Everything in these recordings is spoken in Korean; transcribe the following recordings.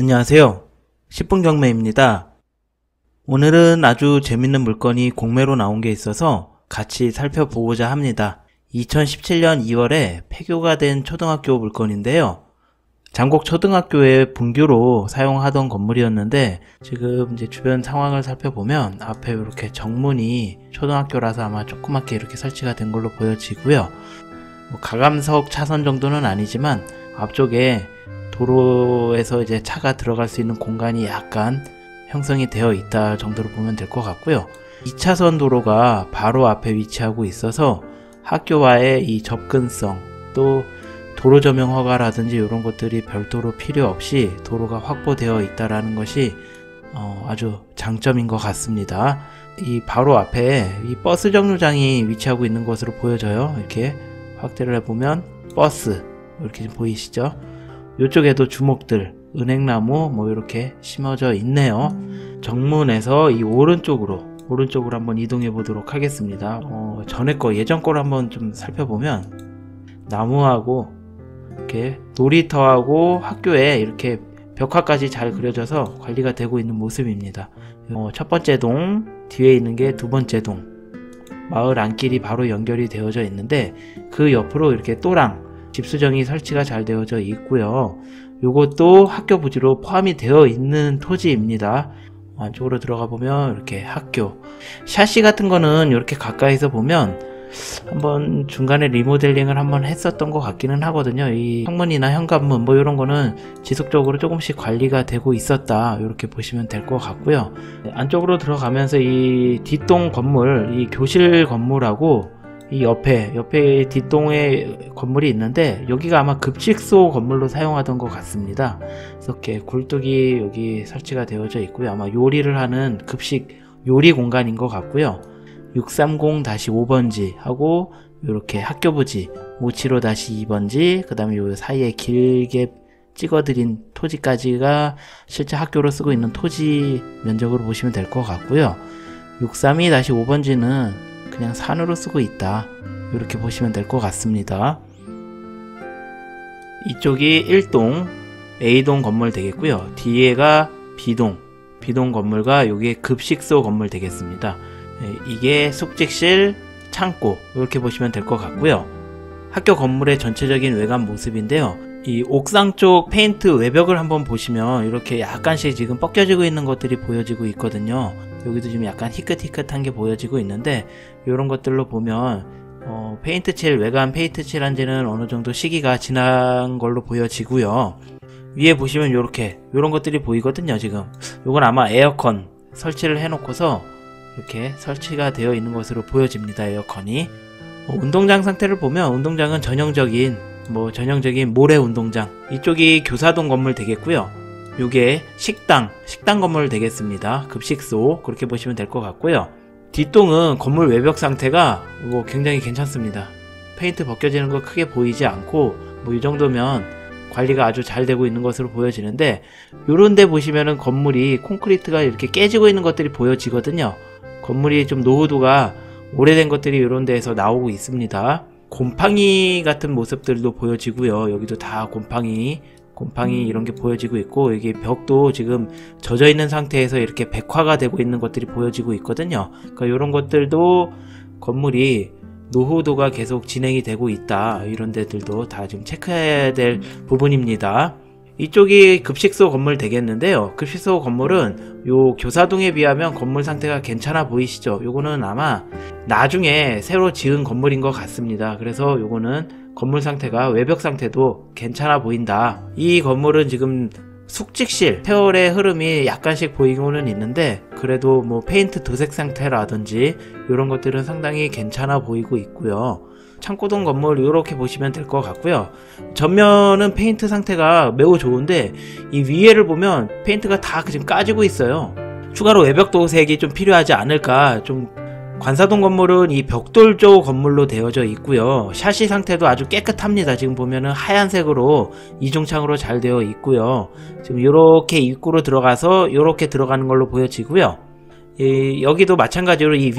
안녕하세요. 10분 경매입니다. 오늘은 아주 재밌는 물건이 공매로 나온 게 있어서 같이 살펴보고자 합니다. 2017년 2월에 폐교가 된 초등학교 물건인데요. 장곡 초등학교의 분교로 사용하던 건물이었는데 지금 이제 주변 상황을 살펴보면 앞에 이렇게 정문이 초등학교라서 아마 조그맣게 이렇게 설치가 된 걸로 보여지고요. 가감석 차선 정도는 아니지만 앞쪽에 도로에서 이제 차가 들어갈 수 있는 공간이 약간 형성이 되어 있다 정도로 보면 될 것 같고요. 2차선 도로가 바로 앞에 위치하고 있어서 학교와의 이 접근성, 또 도로 조명 허가라든지 이런 것들이 별도로 필요 없이 도로가 확보되어 있다는 것이 아주 장점인 것 같습니다. 이 바로 앞에 이 버스 정류장이 위치하고 있는 것으로 보여져요. 이렇게 확대를 해보면 버스 이렇게 보이시죠? 이쪽에도 주목들, 은행나무 뭐 이렇게 심어져 있네요. 정문에서 이 오른쪽으로 한번 이동해 보도록 하겠습니다. 예전 거를 한번 좀 살펴보면 나무하고 이렇게 놀이터하고 학교에 이렇게 벽화까지 잘 그려져서 관리가 되고 있는 모습입니다. 첫 번째 동, 뒤에 있는 게 두 번째 동. 마을 안길이 바로 연결이 되어져 있는데 그 옆으로 이렇게 또랑 집수정이 설치가 잘 되어져 있고요. 요것도 학교 부지로 포함이 되어 있는 토지입니다. 안쪽으로 들어가 보면 이렇게 학교 샤시 같은 거는 이렇게 가까이서 보면 한번 중간에 리모델링을 한번 했었던 것 같기는 하거든요. 이 창문이나 현관문 뭐 이런 거는 지속적으로 조금씩 관리가 되고 있었다 이렇게 보시면 될 것 같고요. 안쪽으로 들어가면서 이 뒷동 건물, 이 교실 건물하고 이 옆에 뒷동에 건물이 있는데 여기가 아마 급식소 건물로 사용하던 것 같습니다. 그래서 이렇게 굴뚝이 여기 설치가 되어져 있고요. 아마 요리를 하는 급식 요리 공간인 것 같고요. 630-5번지 하고 이렇게 학교 부지 575-2번지 그 다음에 요 사이에 길게 찍어드린 토지까지가 실제 학교로 쓰고 있는 토지 면적으로 보시면 될 것 같고요. 632-5번지는 그냥 산으로 쓰고 있다 이렇게 보시면 될 것 같습니다. 이쪽이 1동 A동 건물 되겠고요. 뒤에가 B동 건물과 여기에 급식소 건물 되겠습니다. 이게 숙직실, 창고 이렇게 보시면 될 것 같고요. 학교 건물의 전체적인 외관 모습인데요. 이 옥상 쪽 페인트 외벽을 한번 보시면 이렇게 약간씩 지금 벗겨지고 있는 것들이 보여지고 있거든요. 여기도 지금 약간 희끗희끗한 게 보여지고 있는데 이런 것들로 보면 외관 페인트 칠한 지는 어느 정도 시기가 지난 걸로 보여지고요. 위에 보시면 이런 것들이 보이거든요. 지금 요건 아마 에어컨 설치를 해놓고서 이렇게 설치가 되어 있는 것으로 보여집니다. 에어컨이. 운동장 상태를 보면 운동장은 전형적인 모래 운동장. 이쪽이 교사동 건물 되겠고요. 요게 식당 건물 되겠습니다. 급식소 그렇게 보시면 될 것 같고요. 뒷동은 건물 외벽 상태가 굉장히 괜찮습니다. 페인트 벗겨지는 거 크게 보이지 않고 이 정도면 관리가 아주 잘 되고 있는 것으로 보여지는데 요런데 보시면은 건물이 콘크리트가 이렇게 깨지고 있는 것들이 보여지거든요. 건물이 좀 노후도가 오래된 것들이 이런 데에서 나오고 있습니다. 곰팡이 같은 모습들도 보여지고요. 여기도 다 곰팡이 이런 게 보여지고 있고 여기 벽도 지금 젖어 있는 상태에서 이렇게 백화가 되고 있는 것들이 보여지고 있거든요. 그러니까 이런 것들도 건물이 노후도가 계속 진행이 되고 있다. 이런 데들도 다 지금 체크해야 될 부분입니다. 이쪽이 급식소 건물 되겠는데요. 급식소 건물은 요 교사동에 비하면 건물 상태가 괜찮아 보이시죠? 요거는 아마 나중에 새로 지은 건물인 것 같습니다. 그래서 요거는 건물 상태가 외벽 상태도 괜찮아 보인다. 이 건물은 지금 숙직실, 세월의 흐름이 약간씩 보이고는 있는데 그래도 페인트 도색 상태라든지 이런 것들은 상당히 괜찮아 보이고 있고요. 창고동 건물 이렇게 보시면 될 것 같고요. 전면은 페인트 상태가 매우 좋은데 이 위에를 보면 페인트가 다 지금 까지고 있어요. 추가로 외벽 도색이 좀 필요하지 않을까. 좀 관사동 건물은 이 벽돌 쪽 건물로 되어져 있고요. 샤시 상태도 아주 깨끗합니다. 지금 보면은 하얀색으로 이중창으로 잘 되어 있고요. 지금 이렇게 입구로 들어가서 이렇게 들어가는 걸로 보여지고요. 여기도 마찬가지로 이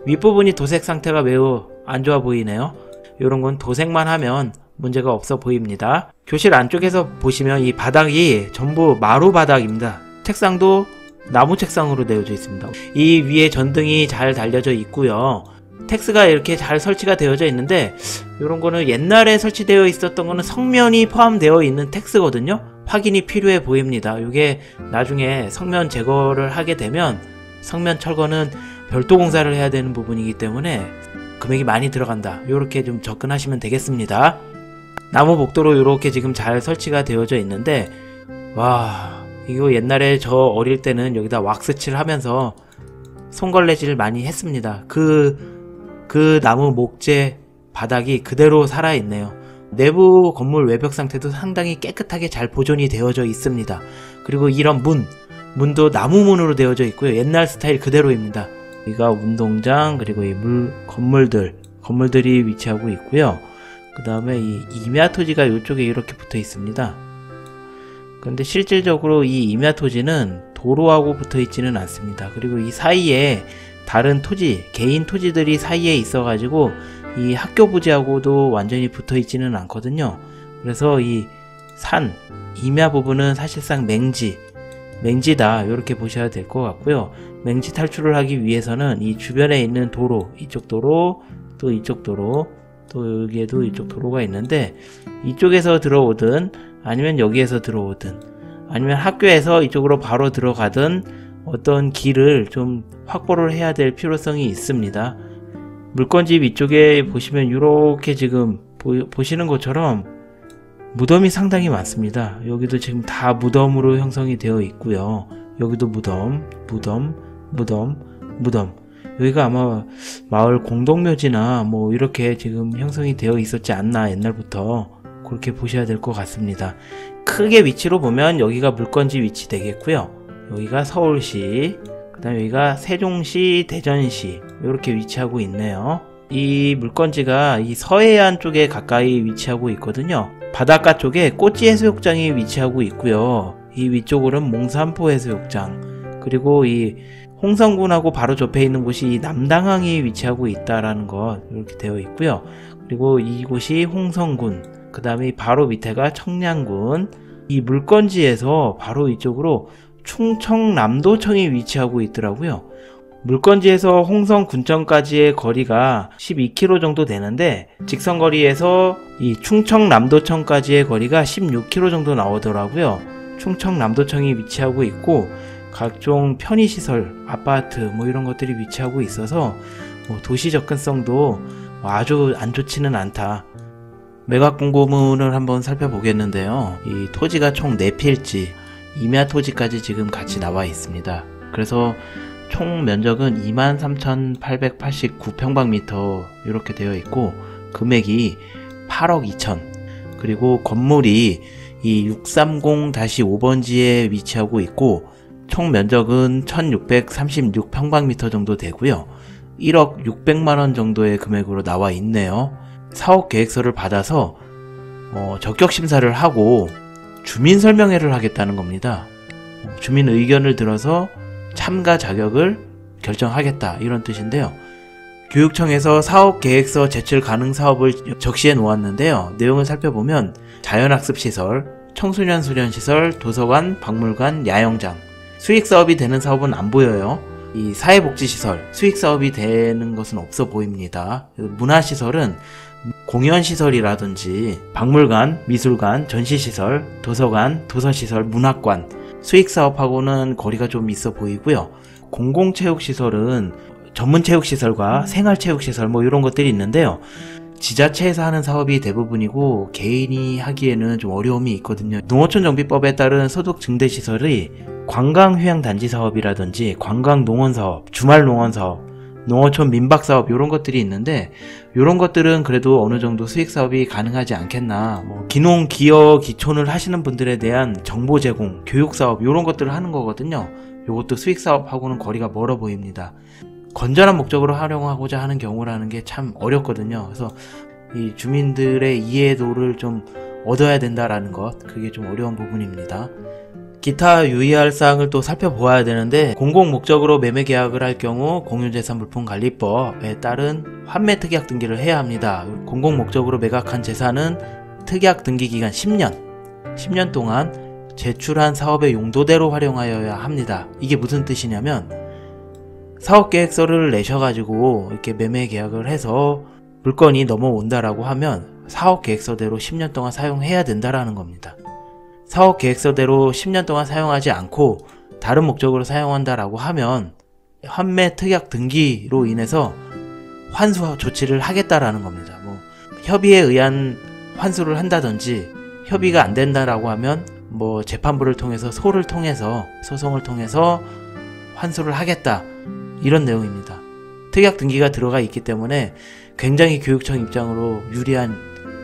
윗부분이 도색 상태가 매우 안 좋아 보이네요. 이런 건 도색만 하면 문제가 없어 보입니다. 교실 안쪽에서 보시면 이 바닥이 전부 마루 바닥입니다. 책상도 나무 책상으로 되어져 있습니다. 이 위에 전등이 잘 달려져 있고요. 텍스가 이렇게 잘 설치가 되어져 있는데 이런 거는 옛날에 설치되어 있었던 거는 성면이 포함되어 있는 텍스거든요. 확인이 필요해 보입니다. 이게 나중에 성면 제거를 하게 되면 성면 철거는 별도 공사를 해야 되는 부분이기 때문에 금액이 많이 들어간다. 이렇게 좀 접근하시면 되겠습니다. 나무 복도로 이렇게 지금 잘 설치가 되어져 있는데 와, 이거 옛날에 저 어릴 때는 여기다 왁스칠 하면서 손걸레질 많이 했습니다. 그 나무 목재 바닥이 그대로 살아있네요. 내부 건물 외벽 상태도 상당히 깨끗하게 잘 보존이 되어져 있습니다. 그리고 이런 문도 나무 문으로 되어져 있고요. 옛날 스타일 그대로입니다. 여기가 운동장, 그리고 이 건물들이 위치하고 있고요. 그 다음에 이 임야 토지가 이쪽에 이렇게 붙어 있습니다. 근데 실질적으로 이 임야 토지는 도로하고 붙어 있지는 않습니다. 그리고 이 사이에 다른 토지, 개인 토지들이 사이에 있어가지고 이 학교 부지하고도 완전히 붙어 있지는 않거든요. 그래서 이 임야 부분은 사실상 맹지다 이렇게 보셔야 될 것 같고요. 맹지 탈출을 하기 위해서는 이 주변에 있는 도로, 이쪽 도로, 또 이쪽 도로, 또 여기에도 이쪽 도로가 있는데 이쪽에서 들어오든 아니면 여기에서 들어오든 아니면 학교에서 이쪽으로 바로 들어가든 어떤 길을 좀 확보를 해야 될 필요성이 있습니다. 물건집 위쪽에 보시면 이렇게 지금 보시는 것처럼 무덤이 상당히 많습니다. 여기도 지금 다 무덤으로 형성이 되어 있고요. 여기도 무덤. 여기가 아마 마을 공동묘지나 뭐 이렇게 지금 형성이 되어 있었지 않나, 옛날부터. 그렇게 보셔야 될 것 같습니다. 크게 위치로 보면 여기가 물건지 위치 되겠고요. 여기가 서울시, 그 다음에 여기가 세종시, 대전시 이렇게 위치하고 있네요. 이 물건지가 이 서해안 쪽에 가까이 위치하고 있거든요. 바닷가 쪽에 꼬치 해수욕장이 위치하고 있고요. 이 위쪽으로는 몽산포 해수욕장, 그리고 이 홍성군하고 바로 접해 있는 곳이 남당항이 위치하고 있다라는 것 이렇게 되어 있고요. 그리고 이곳이 홍성군, 그 다음에 바로 밑에가 청량군. 이 물건지에서 바로 이쪽으로 충청남도청이 위치하고 있더라고요. 물건지에서 홍성군청까지의 거리가 12km 정도 되는데 직선거리에서 이 충청남도청까지의 거리가 16km 정도 나오더라고요. 충청남도청이 위치하고 있고 각종 편의시설, 아파트 뭐 이런 것들이 위치하고 있어서 도시 접근성도 아주 안 좋지는 않다. 매각 공고문을 한번 살펴보겠는데요. 이 토지가 총 4필지, 임야 토지까지 지금 같이 나와 있습니다. 그래서 총 면적은 23,889평방미터 이렇게 되어 있고 금액이 8억 2천, 그리고 건물이 이 630-5번지에 위치하고 있고 총 면적은 1636평방미터 정도 되고요. 1억 600만원 정도의 금액으로 나와 있네요. 사업 계획서를 받아서 적격 심사를 하고 주민 설명회를 하겠다는 겁니다. 주민 의견을 들어서 참가 자격을 결정하겠다 이런 뜻인데요. 교육청에서 사업 계획서 제출 가능 사업을 적시해 놓았는데요. 내용을 살펴보면 자연학습시설, 청소년 수련시설, 도서관, 박물관, 야영장, 수익사업이 되는 사업은 안 보여요. 이 사회복지시설, 수익사업이 되는 것은 없어 보입니다. 문화시설은 공연시설이라든지 박물관, 미술관, 전시시설, 도서관, 도서시설, 문학관, 수익사업하고는 거리가 좀 있어 보이고요. 공공체육시설은 전문체육시설과 생활체육시설 뭐 이런 것들이 있는데요. 지자체에서 하는 사업이 대부분이고 개인이 하기에는 좀 어려움이 있거든요. 농어촌 정비법에 따른 소득 증대시설이 관광휴양단지 사업이라든지 관광농원사업, 주말농원사업, 농어촌 민박사업 이런 것들이 있는데 이런 것들은 그래도 어느 정도 수익사업이 가능하지 않겠나. 기농, 기여, 기촌을 하시는 분들에 대한 정보 제공, 교육사업 이런 것들을 하는 거거든요. 이것도 수익사업하고는 거리가 멀어 보입니다. 건전한 목적으로 활용하고자 하는 경우라는 게 참 어렵거든요. 그래서 이 주민들의 이해도를 좀 얻어야 된다라는 것, 그게 좀 어려운 부분입니다. 기타 유의할 사항을 또 살펴보아야 되는데 공공목적으로 매매계약을 할 경우 공유재산물품관리법에 따른 환매특약 등기를 해야 합니다. 공공목적으로 매각한 재산은 특약 등기 기간 10년 동안 제출한 사업의 용도대로 활용하여야 합니다. 이게 무슨 뜻이냐면 사업계획서를 내셔가지고 이렇게 매매 계약을 해서 물건이 넘어온다라고 하면 사업계획서대로 10년 동안 사용해야 된다라는 겁니다. 사업계획서대로 10년 동안 사용하지 않고 다른 목적으로 사용한다라고 하면 환매 특약 등기로 인해서 환수 조치를 하겠다라는 겁니다. 뭐 협의에 의한 환수를 한다든지 협의가 안 된다라고 하면 뭐 재판부를 통해서 소송을 통해서 환수를 하겠다, 이런 내용입니다. 특약 등기가 들어가 있기 때문에 굉장히 교육청 입장으로 유리한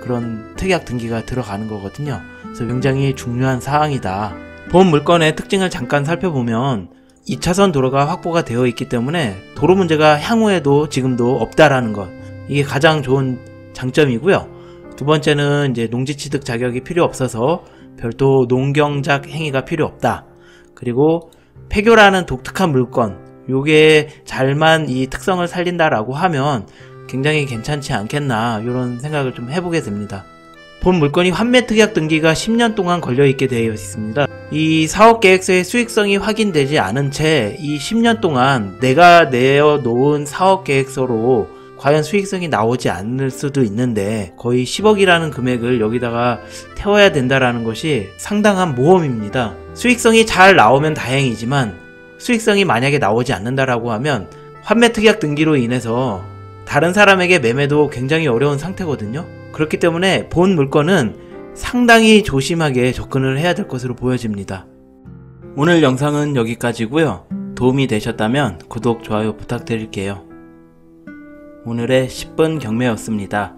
그런 특약 등기가 들어가는 거거든요. 그래서 굉장히 중요한 사항이다. 본 물건의 특징을 잠깐 살펴보면 2차선 도로가 확보가 되어 있기 때문에 도로 문제가 향후에도 지금도 없다라는 것, 이게 가장 좋은 장점이고요. 두 번째는 이제 농지 취득 자격이 필요 없어서 별도 농경작 행위가 필요 없다. 그리고 폐교라는 독특한 물건, 요게 잘만 이 특성을 살린다라고 하면 굉장히 괜찮지 않겠나, 이런 생각을 좀 해보게 됩니다. 본 물건이 환매 특약 등기가 10년 동안 걸려있게 되어 있습니다. 이 사업계획서의 수익성이 확인되지 않은 채 이 10년 동안 내가 내어놓은 사업계획서로 과연 수익성이 나오지 않을 수도 있는데 거의 10억이라는 금액을 여기다가 태워야 된다라는 것이 상당한 모험입니다. 수익성이 잘 나오면 다행이지만 수익성이 만약에 나오지 않는다라고 하면 환매 특약 등기로 인해서 다른 사람에게 매매도 굉장히 어려운 상태거든요. 그렇기 때문에 본 물건은 상당히 조심하게 접근을 해야 될 것으로 보여집니다. 오늘 영상은 여기까지고요. 도움이 되셨다면 구독, 좋아요 부탁드릴게요. 오늘의 10분 경매였습니다.